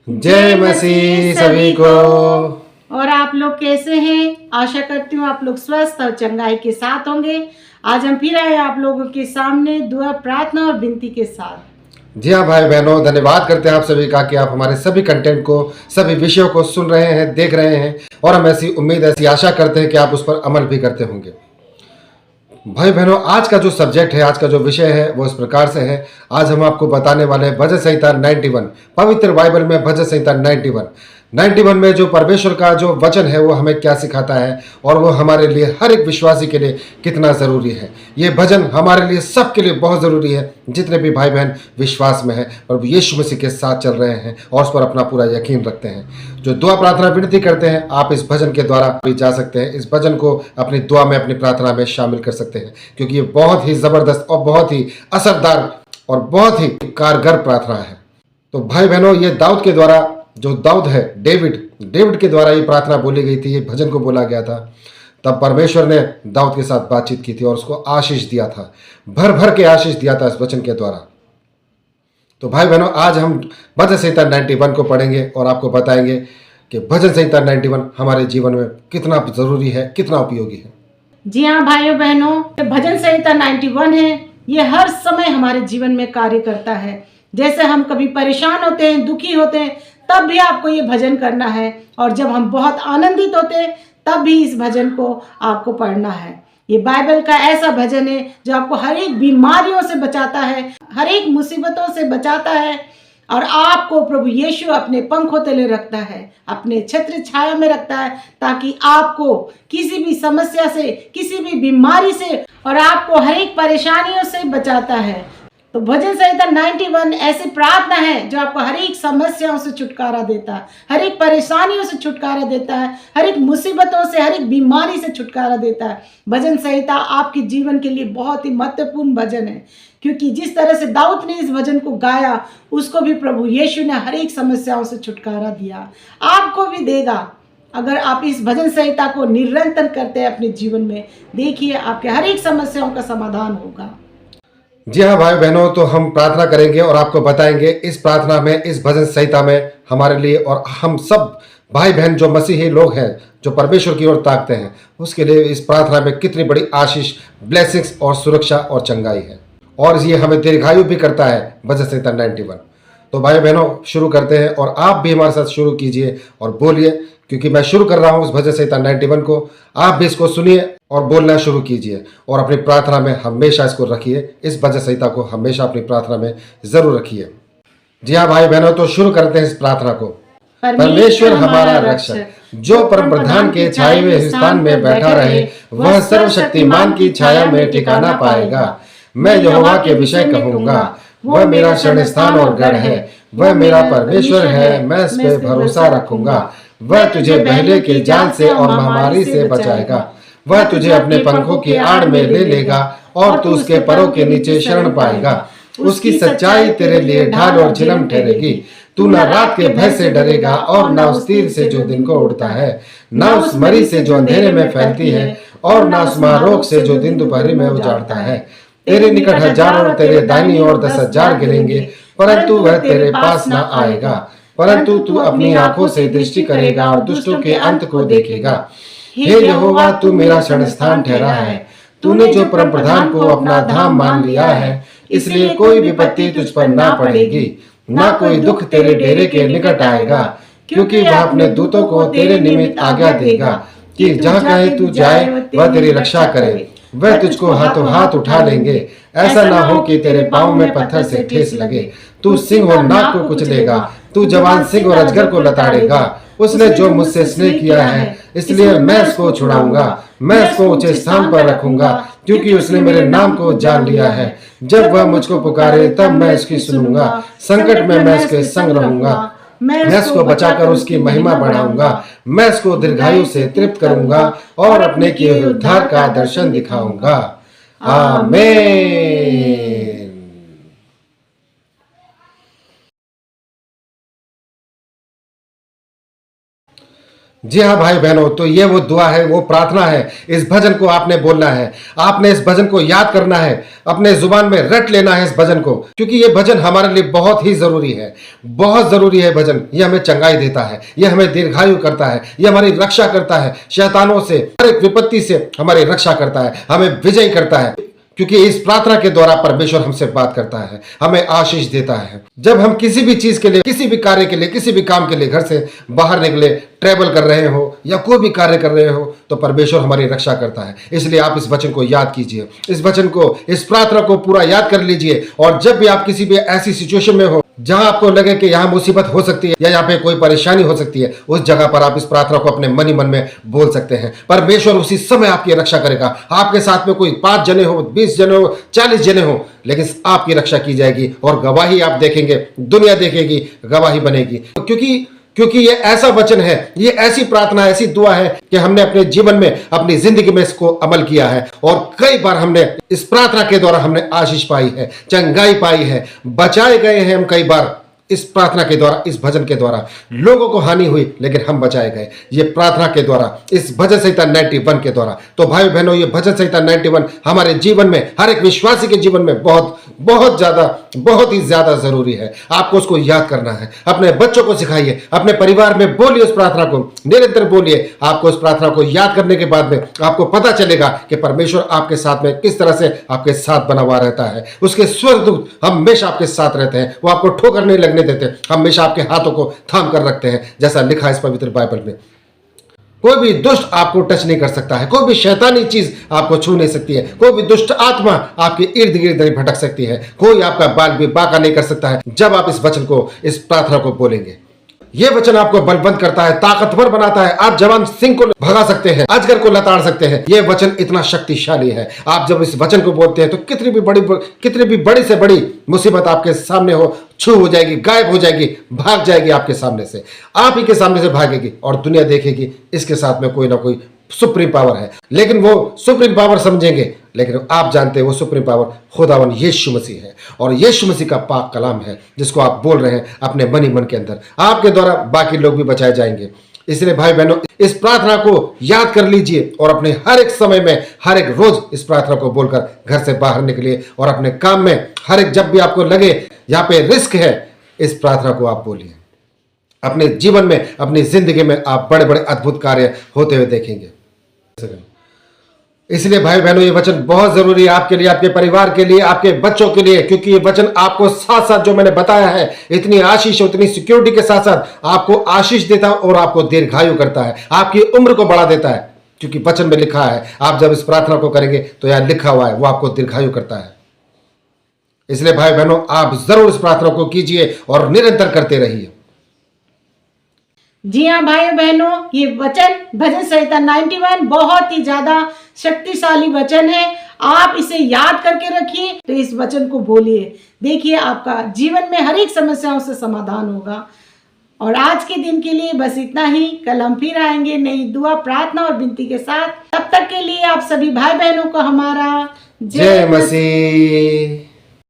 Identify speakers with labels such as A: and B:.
A: जय मसीह सभी को।
B: और आप लोग कैसे हैं? आशा करती हूँ आप लोग स्वस्थ और चंगाई के साथ होंगे। आज हम फिर आए आप लोगों के सामने दुआ, प्रार्थना और विनती के साथ।
A: जी हाँ भाई बहनों, धन्यवाद करते हैं आप सभी का कि आप हमारे सभी कंटेंट को, सभी विषयों को सुन रहे हैं, देख रहे हैं और हम ऐसी उम्मीद, ऐसी आशा करते हैं कि आप उस पर अमल भी करते होंगे। भाई बहनों, आज का जो सब्जेक्ट है, आज का जो विषय है वो इस प्रकार से है। आज हम आपको बताने वाले हैं भजन संहिता 91, पवित्र बाइबल में भजन संहिता 91 में जो परमेश्वर का जो वचन है वो हमें क्या सिखाता है और वो हमारे लिए, हर एक विश्वासी के लिए कितना ज़रूरी है। ये भजन हमारे लिए, सबके लिए बहुत ज़रूरी है, जितने भी भाई बहन विश्वास में हैं और यीशु मसीह के साथ चल रहे हैं और उस पर अपना पूरा यकीन रखते हैं। जो दुआ प्रार्थना विनती करते हैं, आप इस भजन के द्वारा भी जा सकते हैं, इस भजन को अपनी दुआ में, अपनी प्रार्थना में शामिल कर सकते हैं, क्योंकि ये बहुत ही ज़बरदस्त और बहुत ही असरदार और बहुत ही कारगर प्रार्थना है। तो भाई बहनों, ये दाऊद के द्वारा, जो दाऊद है, डेविड के द्वारा ये प्रार्थना बोली गई थी, ये भजन को बोला गया था। तब परमेश्वर ने दाऊद के साथ बातचीत की थी और उसको आशीष दिया था, भर भर के आशीष दिया था इस वचन के द्वारा। तो भाई बहनों, आज हम भजन संहिता 91 को पढ़ेंगे और आपको बताएंगे कि भजन संहिता 91 हमारे जीवन में कितना जरूरी है, कितना उपयोगी है।
B: जी हाँ भाइयों बहनों, भजन संहिता 91 है। ये हर समय हमारे जीवन में कार्य करता है। जैसे हम कभी परेशान होते हैं, दुखी होते हैं, तब भी आपको ये भजन करना है। और जब हम बहुत आनंदित होते हैं, तब भी इस भजन को आपको पढ़ना है। ये बाइबल का ऐसा भजन है जो आपको हर एक बीमारियों से बचाता है, हर एक मुसीबतों से बचाता है और आपको प्रभु यीशु अपने पंखों तले रखता है, अपने छत्र छाया में रखता है, ताकि आपको किसी भी समस्या से, किसी भी बीमारी से और आपको हर एक परेशानियों से बचाता है। तो भजन संहिता 91 ऐसी प्रार्थना है जो आपको हर एक समस्याओं से छुटकारा देता है, हर एक परेशानियों से छुटकारा देता है, हर एक मुसीबतों से, हर एक बीमारी से छुटकारा देता है। भजन संहिता आपके जीवन के लिए बहुत ही महत्वपूर्ण भजन है, क्योंकि जिस तरह से दाऊद ने इस भजन को गाया, उसको भी प्रभु यीशु ने हर एक समस्याओं से छुटकारा दिया, आपको भी देगा। अगर आप इस भजन संहिता को निरंतर करते हैं अपने जीवन में, देखिए आपके हर एक समस्याओं का समाधान होगा।
A: जी हाँ भाई बहनों, तो हम प्रार्थना करेंगे और आपको बताएंगे इस प्रार्थना में, इस भजन संहिता में हमारे लिए और हम सब भाई बहन जो मसीही लोग हैं, जो परमेश्वर की ओर ताकते हैं, उसके लिए इस प्रार्थना में कितनी बड़ी आशीष, ब्लेसिंग्स और सुरक्षा और चंगाई है। और ये हमें दीर्घायु भी करता है भजन संहिता 91। तो भाई बहनों, शुरू करते हैं और आप भी हमारे साथ शुरू कीजिए और बोलिए, क्योंकि मैं शुरू कर रहा हूँ इस भजन संहिता 91 को। आप भी इसको सुनिए और बोलना शुरू कीजिए और अपनी प्रार्थना में हमेशा इसको रखिए, इस भजन संहिता को हमेशा अपनी प्रार्थना में जरूर रखिए। जी हाँ भाई बहनों, तो शुरू करते हैं इस प्रार्थना को। परमेश्वर हमारा रक्षक, जो परम प्रधान के छाए हुए स्थान में बैठा रहे, वह सर्वशक्तिमान की छाया में ठिकाना पाएगा। मैं यहोवा के विषय कहूंगा, वह मेरा शरण स्थान और गढ़ है, वह मेरा परमेश्वर है, मैं इस पे भरोसा रखूंगा। वह तुझे बहले के जाल से और महामारी से बचाएगा। वह तुझे अपने पंखों की आड़ में ले लेगा और तू उसके परों के नीचे शरण पाएगा। उसकी सच्चाई तेरे लिए ढाल और झिलम ठहरेगी। तू न रात के भय से डरेगा और न उस तीर से जो दिन को उड़ता है, न उस मरी से जो अंधेरे में फैलती है, और न उस महारोग से जो दिन दोपहर में उजाड़ता है। तेरे निकट 1000 और तेरे दाहिनी ओर 10,000 गिरेंगे, परंतु वह तेरे पास न आएगा। परंतु तू अपनी आंखों से दृष्टि करेगा और दुष्टों के अंत को देखेगा। हे यहोवा, तू मेरा शरण स्थान ठहरा है। तूने जो परम प्रधान को अपना धाम मान लिया है, इसलिए कोई विपत्ति तुझ पर ना पड़ेगी, ना कोई दुख तेरे डेरे के निकट आएगा, क्योंकि वह अपने दूतों को तेरे निमित्त आज्ञा देगा कि जहाँ कहीं तू जाए वह तेरी रक्षा करे। वह तुझको हाथों हाथ उठा लेंगे, ऐसा ना हो कि तेरे पांव में पत्थर से ठेस लगे। तू सिंह और नाग को कुचलेगा, तू जवान सिंह और अजगर को लताड़ेगा। उसने जो मुझसे स्नेह किया है, इसलिए मैं उसको छुड़ाऊंगा। मैं उसको ऊंचे स्थान पर रखूंगा, क्योंकि उसने मेरे नाम को जान लिया है। जब वह मुझको पुकारे, तब मैं उसकी सुनूंगा। संकट में मैं उसके संग रहूंगा। मैं उसको बचाकर उसकी महिमा बढ़ाऊंगा। मैं उसको दीर्घायु से तृप्त करूंगा और अपने किए हुए उद्धार का दर्शन दिखाऊंगा। आमीन। जी हाँ भाई बहनों, तो ये वो दुआ है, वो प्रार्थना है। इस भजन को आपने बोलना है, आपने इस भजन को याद करना है, अपने जुबान में रट लेना है इस भजन को, क्योंकि ये भजन हमारे लिए बहुत ही जरूरी है। बहुत जरूरी है भजन। ये हमें चंगाई देता है, ये हमें दीर्घायु करता है, ये हमारी रक्षा करता है शैतानों से, हर एक विपत्ति से हमारी रक्षा करता है, हमें विजयी करता है। क्योंकि इस प्रार्थना के द्वारा परमेश्वर हमसे बात करता है, हमें आशीष देता है। जब हम किसी भी चीज के लिए, किसी भी कार्य के लिए, किसी भी काम के लिए घर से बाहर निकले, ट्रेवल कर रहे हो या कोई भी कार्य कर रहे हो, तो परमेश्वर हमारी रक्षा करता है। इसलिए आप इस वचन को याद कीजिए, इस वचन को, इस प्रार्थना को पूरा याद कर लीजिए। और जब भी आप किसी भी ऐसी सिचुएशन में हो जहां आपको लगे कि यहाँ मुसीबत हो सकती है या यहाँ पे कोई परेशानी हो सकती है, उस जगह पर आप इस प्रार्थना को अपने मन ही मन में बोल सकते हैं। परमेश्वर उसी समय आपकी रक्षा करेगा। आपके साथ में कोई 5 जने हो, 20 जने हो, 40 जने हो, लेकिन आपकी रक्षा की जाएगी और गवाही आप देखेंगे, दुनिया देखेगी, गवाही बनेगी। क्योंकि ये ऐसा वचन है, ये ऐसी प्रार्थना, ऐसी दुआ है कि हमने अपने जीवन में, अपनी जिंदगी में इसको अमल किया है और कई बार हमने इस प्रार्थना के द्वारा हमने आशीष पाई है, चंगाई पाई है, बचाए गए हैं हम कई बार इस प्रार्थना के द्वारा, इस भजन के द्वारा। लोगों को हानि हुई लेकिन हम बचाए गए, ये प्रार्थना के द्वारा, इस भजन संहिता 91 के द्वारा। तो भाई बहनों, ये भजन संहिता 91 हमारे जीवन में, हर एक विश्वासी के जीवन में बहुत बहुत ही ज्यादा जरूरी है। आपको उसको याद करना है, अपने बच्चों को सिखाइए, अपने परिवार में बोलिए उस प्रार्थना को, निरंतर बोलिए। आपको उस प्रार्थना को याद करने के बाद में आपको पता चलेगा कि परमेश्वर आपके साथ में किस तरह से आपके साथ बना हुआ रहता है। उसके स्वर्गदूत हमेशा आपके साथ रहते हैं, वो आपको ठोकर नहीं लगने देते, हमेशा आपके हाथों को थाम कर रखते हैं, जैसा लिखा है इस पवित्र बाइबल में। कोई भी दुष्ट आपको टच नहीं कर सकता है, कोई भी शैतानी चीज आपको छू नहीं सकती है, कोई भी दुष्ट आत्मा आपके इर्द गिर्द नहीं भटक सकती है, कोई आपका बाल भी बांका नहीं कर सकता है जब आप इस वचन को, इस प्रार्थना को बोलेंगे। ये वचन आपको बलवंत करता है, ताकतवर बनाता है। आप जवान सिंह को भगा सकते हैं, अजगर को लताड़ सकते हैं। ये वचन इतना शक्तिशाली है। आप जब इस वचन को बोलते हैं तो कितनी भी बड़ी से बड़ी मुसीबत आपके सामने हो, छू हो जाएगी, गायब हो जाएगी, भाग जाएगी आपके सामने से, आप ही के सामने से भागेगी और दुनिया देखेगी इसके साथ में कोई ना कोई सुप्रीम पावर है। लेकिन वो सुप्रीम पावर समझेंगे, लेकिन आप जानते हैं वो सुप्रीम पावर खुदावन यीशु मसीह है और यीशु मसीह का पाक कलाम है, जिसको आप बोल रहे हैं अपने मन ही मन के अंदर। आपके द्वारा बाकी लोग भी बचाए जाएंगे। इसलिए भाई बहनों, इस प्रार्थना को याद कर लीजिए और अपने हर एक समय में, हर एक रोज इस प्रार्थना को बोलकर घर से बाहर निकलिए और अपने काम में, हर एक जब भी आपको लगे यहाँ पे रिस्क है, इस प्रार्थना को आप बोलिए। अपने जीवन में, अपनी जिंदगी में आप बड़े बड़े अद्भुत कार्य होते हुए देखेंगे। इसलिए भाई बहनों, ये वचन बहुत जरूरी है आपके लिए, आपके परिवार के लिए, आपके बच्चों के लिए, क्योंकि ये वचन आपको साथ साथ जो मैंने बताया है, इतनी आशीष, उतनी सिक्योरिटी के साथ साथ आपको आशीष देता है और आपको दीर्घायु करता है, आपकी उम्र को बढ़ा देता है। क्योंकि वचन में लिखा है, आप जब इस प्रार्थना को करेंगे तो यह लिखा हुआ है, वो आपको दीर्घायु करता है। इसलिए भाई बहनों, आप जरूर इस प्रार्थना को कीजिए और निरंतर करते रहिए।
B: जी हाँ भाइयों बहनों, ये वचन भजन संहिता 91 बहुत ही ज्यादा शक्तिशाली वचन है। आप इसे याद करके रखिए, तो इस वचन को बोलिए, देखिए आपका जीवन में हर एक समस्याओं से समाधान होगा। और आज के दिन के लिए बस इतना ही। कल हम फिर आएंगे नई दुआ, प्रार्थना और विनती के साथ। तब तक के लिए आप सभी भाई बहनों को हमारा
A: जय मसीह।